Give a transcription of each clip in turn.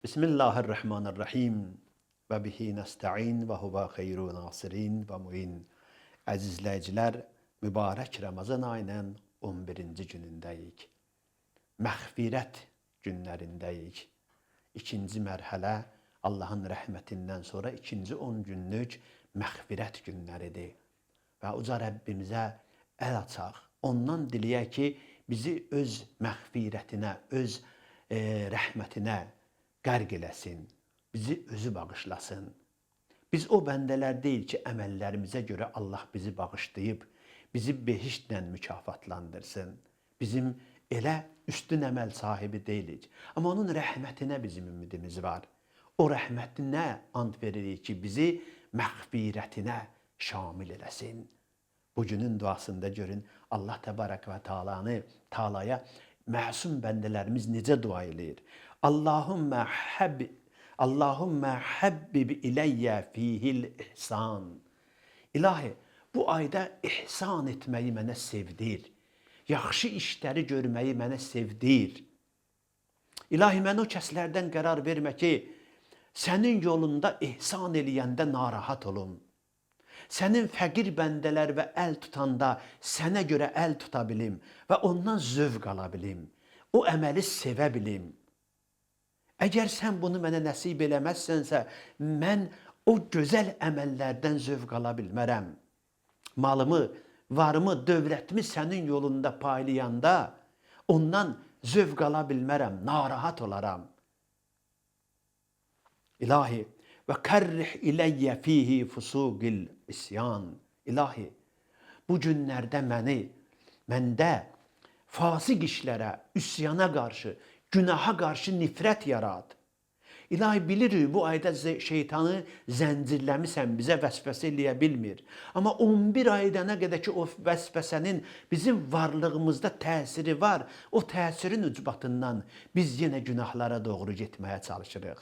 Bismillahirrahmanirrahim. Və bihi nəstəin və huvə xeyru nasirin və muin. Əziz izləyicilər, mübarək Ramazan ayının 11-ci günündəyik. Məğfirət günlərindəyik. İkinci mərhələ Allahın rəhmətindən sonra ikinci 10 günlük məğfirət günləridir. Və uca Rəbbimizə əl açaq. Ondan diləyək ki, bizi öz məğfirətinə, öz rəhmətinə qərq eləsin, bizi özü bağışlasın. Biz o bəndələr deyil ki, əməllərimizə görə Allah bizi bağışlayıb, bizi behiştlə mükafatlandırsın. Bizim elə üstün əməl sahibi deyilik. Amma onun rəhmətinə bizim ümidimiz var. O rəhmətinə and veririk ki, bizi məğfirətinə şamil eləsin. Bugünün duasında görün, Allah Təbarək və Teala'ya məsum bəndələrimiz necə dua eləyir? Allahümme habbib ileyye fihil ihsan. İlahi, bu ayda ihsan etməyi mənə sevdir. Yaxşı işləri görməyi mənə sevdir. İlahi, mən o kəslərdən qərar vermə ki, sənin yolunda ihsan eləyəndə narahat olum. Sənin fəqir bəndələr və əl tutanda sənə görə əl tuta bilim və ondan zövq ala bilim. O əməli sevə bilim. Əgər sən bunu mənə nəsib eləməzsənsə, mən o gözəl əməllərdən zövq ala bilmərəm. Malımı, varımı, dövlətimi sənin yolunda paylayanda ondan zövq ala bilmərəm, narahat olaram. İlahi, və kərrih iləyyə fihi fusugil isyan. İlahi, bu günlərdə məndə fasıq işlərə, üsyana qarşı, günaha qarşı nifrət yarad. İlahi, bilirik bu ayda şeytanı zəncirləmisən, bizə vəsvəsə eləyə bilmir. Amma 11 aydana qədər ki, o vəsvəsənin bizim varlığımızda təsiri var, o təsirin ucbatından biz yenə günahlara doğru getməyə çalışırıq.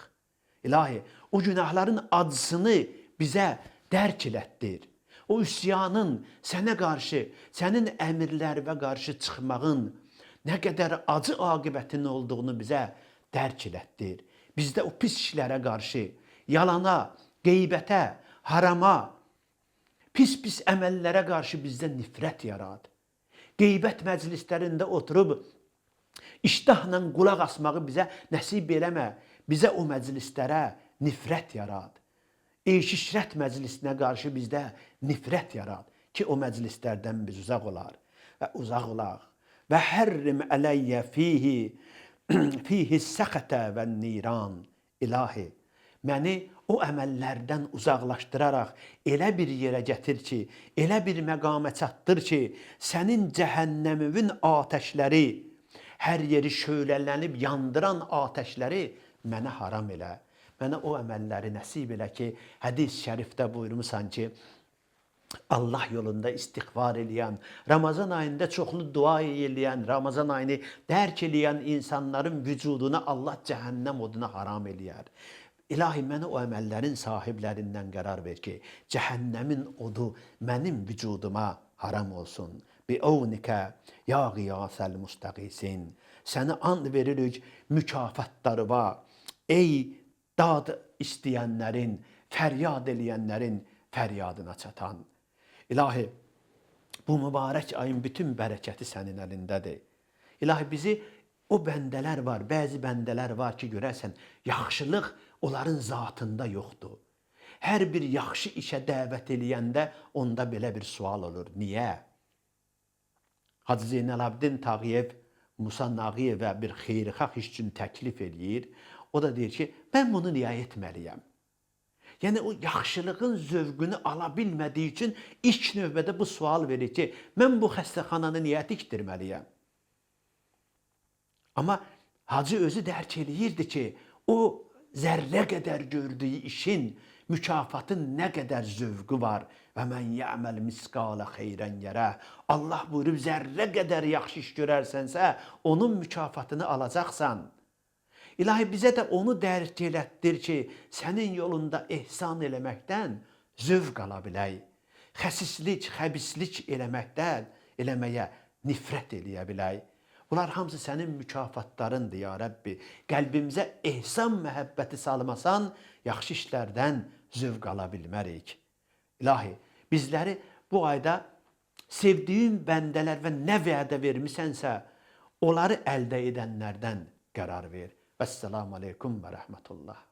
İlahi, o günahların acısını bizə dərk elətdir. O üsyanın sənə qarşı, sənin əmirlərinə qarşı çıxmağın nə qədər acı aqibətinin olduğunu bizə dərk elətdir. Bizdə o pis işlərə qarşı, yalana, qeybətə, harama, pis əməllərə qarşı bizdə nifrət yarad. Qeybət məclislərində oturub iştahla qulaq asmağı bizə nəsib eləmə. Bizə o məclislərə nifrət yarad. Eş-işrət məclisinə qarşı bizdə nifrət yarad ki, o məclislərdən biz uzaq olar və uzaq olaq. Və hərrim ələyyə fihi səxətə və niran. İlahi, məni o əməllərdən uzaqlaşdıraraq elə bir yerə gətir ki, elə bir məqamə çatdır ki, sənin cəhənnəmivin atəşləri, hər yeri şölələnib yandıran atəşləri mənə haram elə. Mənə o əməlləri nəsib elə ki, hədis şərifdə buyurmusan ki, Allah yolunda istiğfar eləyən, Ramazan ayında çoxlu dua eləyən, Ramazan ayını dərk eləyən insanların vücuduna Allah cəhənnəm oduna haram eləyər. İlahi, mənə o əməllərin sahiblərindən qərar ver ki, cəhənnəmin odu mənim vücuduma haram olsun. Bi-əvnikə ya qiyasəl müstəqisin. Səni and veririk mükafatları var. Ey dad istəyənlərin, fəryad eləyənlərin fəryadına çatan. İlahi, bu mübarək ayın bütün bərəkəti sənin əlindədir. İlahi, bizi o bəndələr var, bəzi bəndələr var ki, görərsən, yaxşılıq onların zatında yoxdur. Hər bir yaxşı işə dəvət eləyəndə onda belə bir sual olur. Niyə? Hacı Zeynalabdin Tağıyev Musa Nağıyevə bir xeyrixah iş üçün təklif eləyir. O da deyir ki, mən bunu niyə etməliyəm? Yəni, o yaxşılığın zövqünü ala bilmədiyi üçün ilk növbədə bu sual verir ki, mən bu xəstəxananı niyə tikdirməliyəm? Amma hacı özü dərk eləyirdi ki, o zərrə qədər gördüyü işin mükafatın nə qədər zövqü var. Və mən yəməl misqalə xeyrən yerə. Allah buyurub, zərrə qədər yaxşı iş görərsənsə, onun mükafatını alacaqsan. İlahi, bizə də onu dərk elətdir ki, sənin yolunda ehsan eləməkdən zövq ala bilək. Xəsislik, xəbislik eləməyə nifrət eləyə bilək. Bunlar hamısı sənin mükafatlarındır ya Rəbbi. Qəlbimizə ehsan məhəbbəti salmasan, yaxşı işlərdən zövq ala bilmərik. İlahi, bizləri bu ayda sevdiyin bəndələr və nə vədə vermisənsə, onları əldə edənlərdən qərar ver. Vəssalamu aleykum və rəhmətullah.